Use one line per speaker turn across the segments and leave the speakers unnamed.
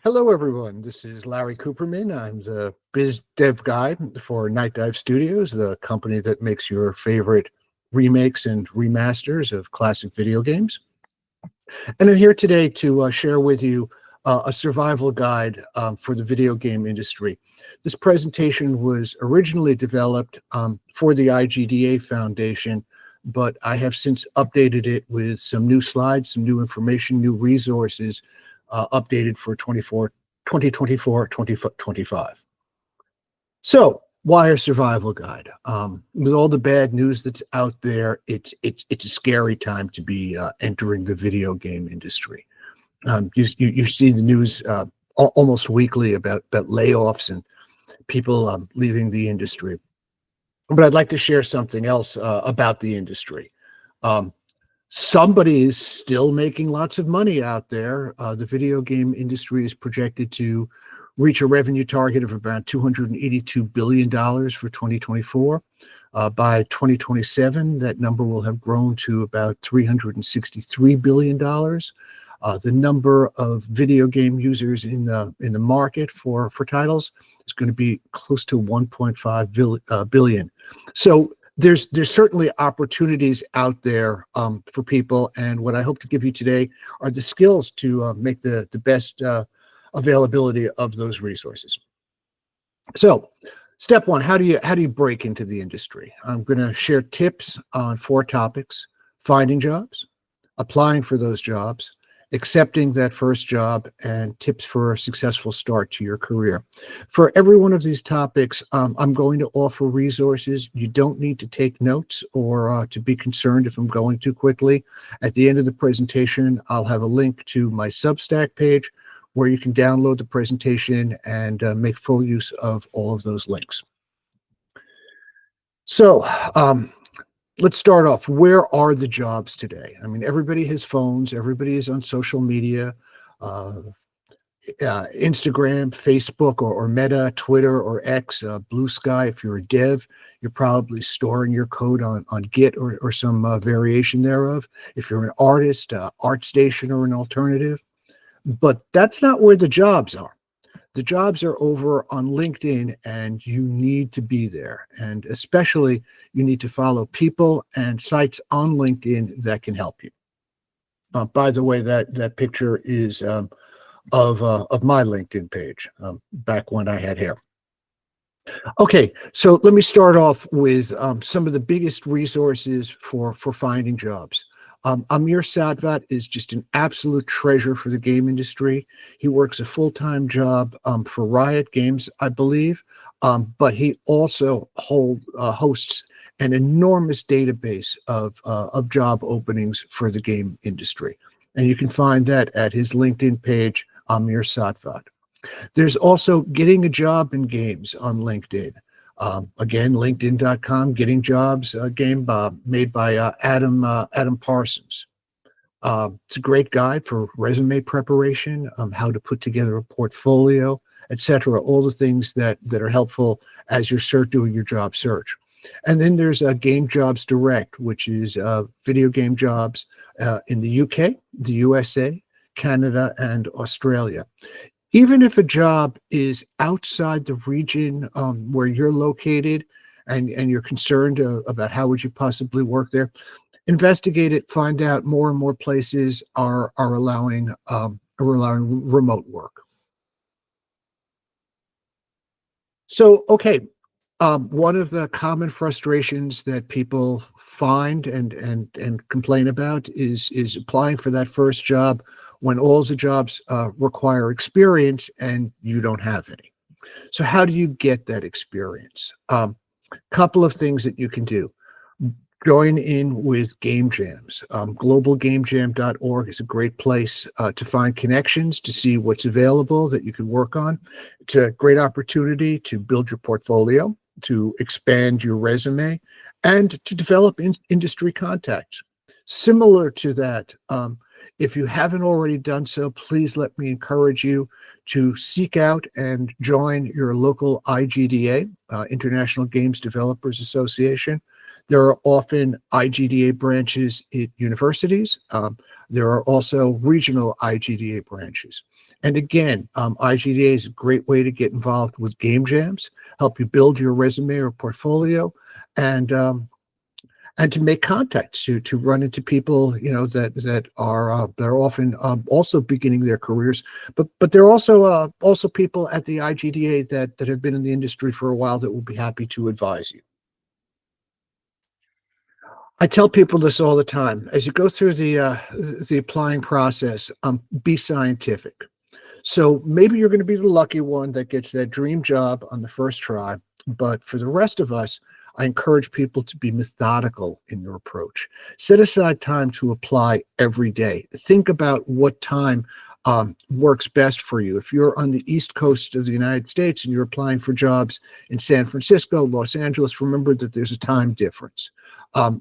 Hello, everyone. This is Larry Kuperman. I'm the biz dev guy for Night Dive Studios, the company that makes your favorite remakes and remasters of classic video games. And I'm here today to share with you a survival guide for the video game industry. This presentation was originally developed for the IGDA Foundation, but I have since updated it with some new slides, some new information, new resources updated for 2024, 2025. So, why a survival guide? With all the bad news that's out there, it's a scary time to be entering the video game industry. You see the news almost weekly about layoffs and people leaving the industry. But I'd like to share something else about the industry. Um, Somebody is still making lots of money out there. The video game industry is projected to reach a revenue target of about $282 billion for 2024. By 2027, that number will have grown to about $363 billion. The number of video game users in the market for titles is going to be close to 1.5 billion. So there's certainly opportunities out there for people, and what I hope to give you today are the skills to make the best availability of those resources. So, step one: how do you break into the industry? I'm going to share tips on 4 topics: finding jobs, applying for those jobs, accepting that first job, and tips for a successful start to your career. For every one of these topics, I'm going to offer resources. You don't need to take notes or to be concerned if I'm going too quickly. At the end of the presentation, I'll have a link to my Substack page where you can download the presentation and make full use of all of those links. So, let's start off. Where are the jobs today? I mean, everybody has phones. Everybody is on social media, Instagram, Facebook, or Meta, Twitter, or X, Blue Sky. If you're a dev, you're probably storing your code on Git or some variation thereof. If you're an artist, ArtStation or an alternative. But that's not where the jobs are. The jobs are over on LinkedIn, and you need to be there. And especially, you need to follow people and sites on LinkedIn that can help you. By the way, that picture is of my LinkedIn page back when I had hair. Okay, so let me start off with some of the biggest resources for finding jobs. Amir Sadvat is just an absolute treasure for the game industry. He works a full-time job for Riot Games, I believe, but he also hosts an enormous database of job openings for the game industry. And you can find that at his LinkedIn page, Amir Sadvat. There's also Getting a Job in Games on LinkedIn. Again, linkedin.com, Getting Jobs, game made by Adam Parsons. It's a great guide for resume preparation, how to put together a portfolio, etc. All the things that are helpful as you're doing your job search. And then there's Game Jobs Direct, which is video game jobs in the UK, the USA, Canada, and Australia. Even if a job is outside the region where you're located and you're concerned about how would you possibly work there, investigate it, find out more and more places are allowing remote work. So, okay, one of the common frustrations that people find and complain about is applying for that first job when all the jobs require experience and you don't have any. So how do you get that experience? Couple of things that you can do. Join in with game jams. Globalgamejam.org is a great place to find connections, to see what's available that you can work on. It's a great opportunity to build your portfolio, to expand your resume, and to develop industry contacts. Similar to that, if you haven't already done so, please let me encourage you to seek out and join your local IGDA, International Games Developers Association. There are often IGDA branches at universities. There are also regional IGDA branches. And again, IGDA is a great way to get involved with game jams, help you build your resume or portfolio, and to make contacts, to run into people, that are often also beginning their careers, but there are also people at the IGDA that have been in the industry for a while that will be happy to advise you. I tell people this all the time. As you go through the applying process, be scientific. So maybe you're going to be the lucky one that gets that dream job on the first try. But for the rest of us, I encourage people to be methodical in your approach. Set aside time to apply every day. Think about what time works best for you. If you're on the East Coast of the United States and you're applying for jobs in San Francisco, Los Angeles, remember that there's a time difference.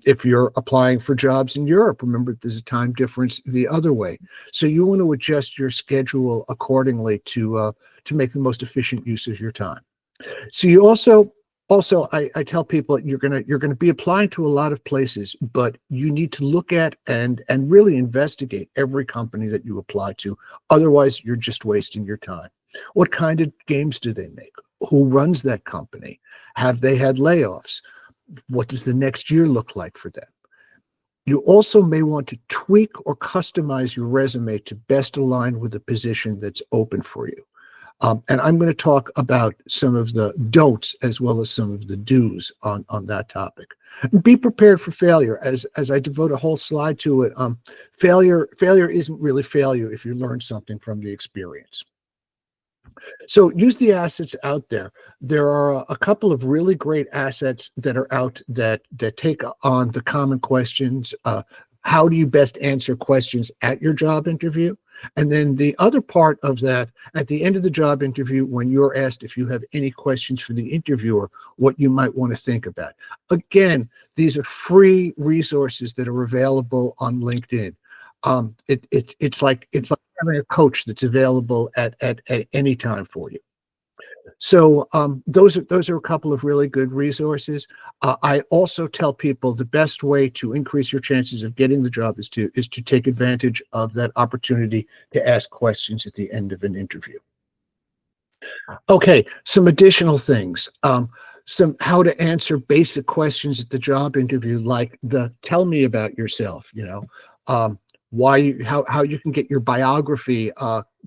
If you're applying for jobs in Europe, remember there's a time difference the other way. So you want to adjust your schedule accordingly to make the most efficient use of your time. So you also I tell people you're gonna be applying to a lot of places, but you need to look at and really investigate every company that you apply to. Otherwise, you're just wasting your time. What kind of games do they make? Who runs that company? Have they had layoffs? What does the next year look like for them? You also may want to tweak or customize your resume to best align with the position that's open for you. And I'm going to talk about some of the don'ts as well as some of the do's on that topic. Be prepared for failure. As I devote a whole slide to it, failure isn't really failure if you learn something from the experience. So use the assets out there. There are a couple of really great assets that are out that take on the common questions. How do you best answer questions at your job interview? And then the other part of that, at the end of the job interview, when you're asked if you have any questions for the interviewer, what you might want to think about. Again, these are free resources that are available on LinkedIn. It's like having a coach that's available at any time for you. So those are a couple of really good resources. I also tell people the best way to increase your chances of getting the job is to take advantage of that opportunity to ask questions at the end of an interview. Okay, some additional things. Some how to answer basic questions at the job interview, like the tell me about yourself, how you can get your biography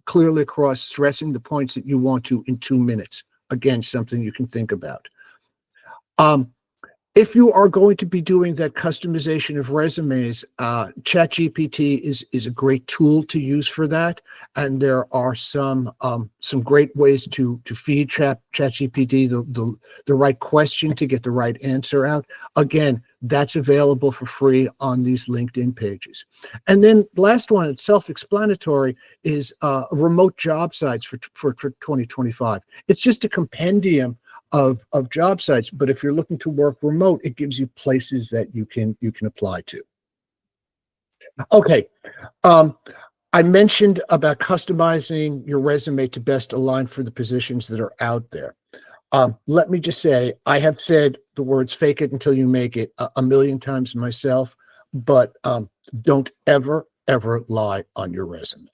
clearly across, stressing the points that you want to in 2 minutes. Again, something you can think about. Um, if you are going to be doing that customization of resumes, ChatGPT is a great tool to use for that, and there are some great ways to feed ChatGPT the right question to get the right answer out. Again, that's available for free on these LinkedIn pages. And then last one, it's self-explanatory, is remote job sites for 2025. It's just a compendium of job sites, but if you're looking to work remote, it gives you places that you can apply to. Okay, I mentioned about customizing your resume to best align for the positions that are out there. Let me just say, I have said the words "fake it until you make it" a million times myself, but don't ever lie on your resume.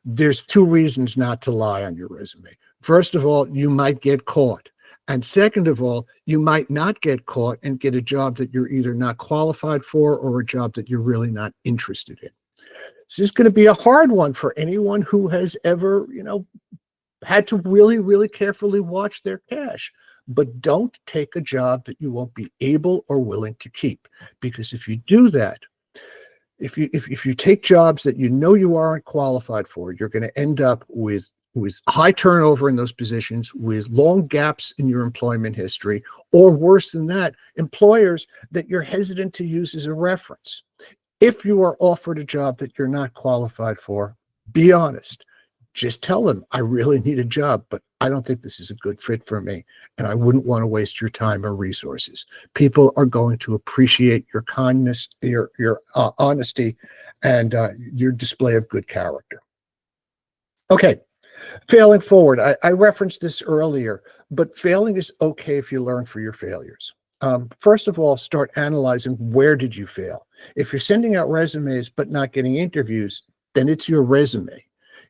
There's two reasons not to lie on your resume. First of all, you might get caught. And second of all, you might not get caught and get a job that you're either not qualified for or a job that you're really not interested in. This is going to be a hard one for anyone who has ever, had to really, really carefully watch their cash. But don't take a job that you won't be able or willing to keep. Because if you do that, if you take jobs that you know you aren't qualified for, you're going to end up with high turnover in those positions, with long gaps in your employment history, or worse than that, employers that you're hesitant to use as a reference. If you are offered a job that you're not qualified for, be honest. Just tell them, I really need a job, but I don't think this is a good fit for me, and I wouldn't want to waste your time or resources. People are going to appreciate your kindness, your honesty, and your display of good character. Okay. Failing forward, I referenced this earlier, but failing is okay if you learn for your failures. First of all, start analyzing where did you fail. If you're sending out resumes but not getting interviews, then it's your resume.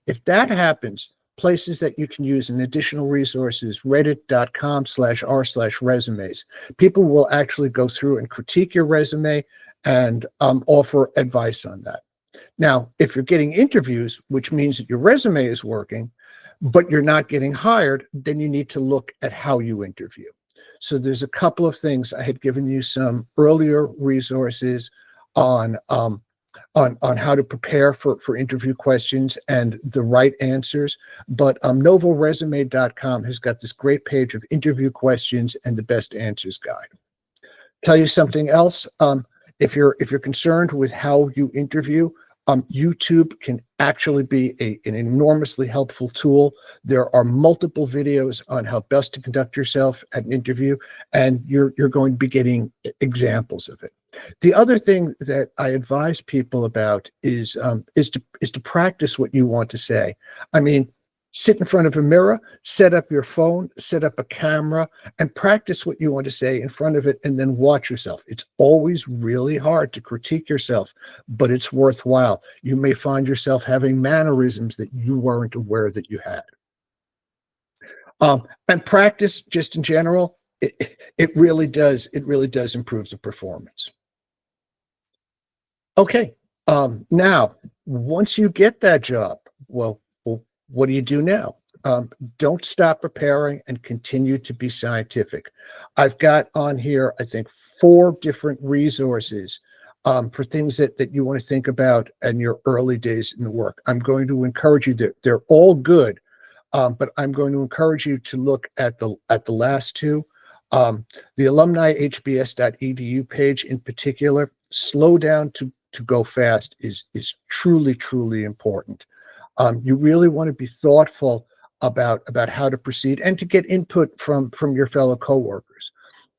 If that happens, places that you can use in additional resources, reddit.com/r/resumes. People will actually go through and critique your resume and offer advice on that. Now, if you're getting interviews, which means that your resume is working, but you're not getting hired, then you need to look at how you interview. So there's a couple of things. I had given you some earlier resources on on how to prepare for interview questions and the right answers. But novoresume.com has got this great page of interview questions and the best answers guide. Tell you something else. If you're concerned with how you interview, YouTube can actually be an enormously helpful tool. There are multiple videos on how best to conduct yourself at an interview, and you're going to be getting examples of it. The other thing that I advise people about is to practice what you want to say. I mean, sit in front of a mirror, set up your phone, set up a camera, and practice what you want to say in front of it, and then watch yourself. It's always really hard to critique yourself, but it's worthwhile. You may find yourself having mannerisms that you weren't aware that you had. And practice, just in general, it really does improve the performance. Okay. Now, once you get that job, well, what do you do now? Don't stop preparing and continue to be scientific. I've got on here, I think, 4 different resources for things that you want to think about in your early days in the work. I'm going to encourage you that they're all good, but I'm going to encourage you to look at the last 2. The alumnihbs.edu page in particular, slow down to go fast is truly important. You really want to be thoughtful about how to proceed and to get input from your fellow coworkers.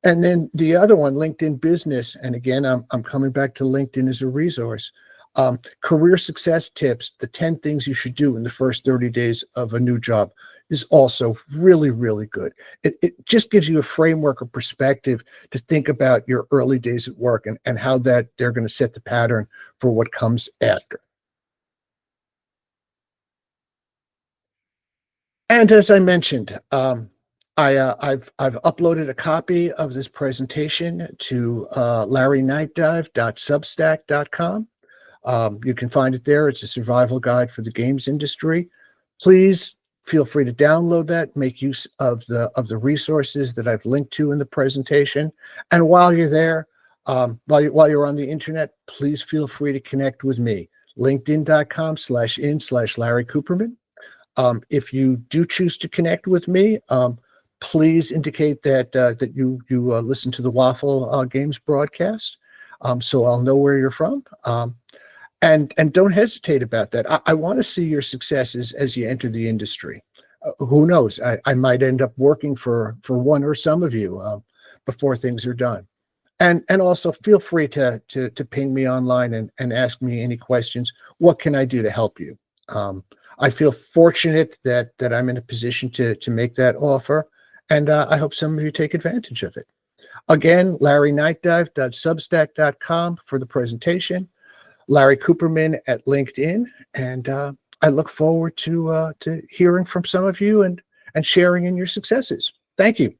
And then the other one, LinkedIn Business, and again, I'm coming back to LinkedIn as a resource. Career success tips, the 10 things you should do in the first 30 days of a new job, is also really good. It just gives you a framework or perspective to think about your early days at work and how that they're going to set the pattern for what comes after. And as I mentioned, I've uploaded a copy of this presentation to larrynightdive.substack.com. You can find it there. It's a survival guide for the games industry. Please feel free to download that, make use of the resources that I've linked to in the presentation. And while you're there, while you're on the internet, please feel free to connect with me. LinkedIn.com/in/Larry Kuperman. If you do choose to connect with me, please indicate that you listen to the Waffle Games broadcast, so I'll know where you're from. And don't hesitate about that. I want to see your successes as you enter the industry. Who knows? I might end up working for one or some of you before things are done. And also feel free to ping me online and ask me any questions. What can I do to help you? I feel fortunate that I'm in a position to make that offer, and I hope some of you take advantage of it. Again, larrynightdive.substack.com for the presentation. Larry Kuperman at LinkedIn, and I look forward to hearing from some of you and sharing in your successes. Thank you.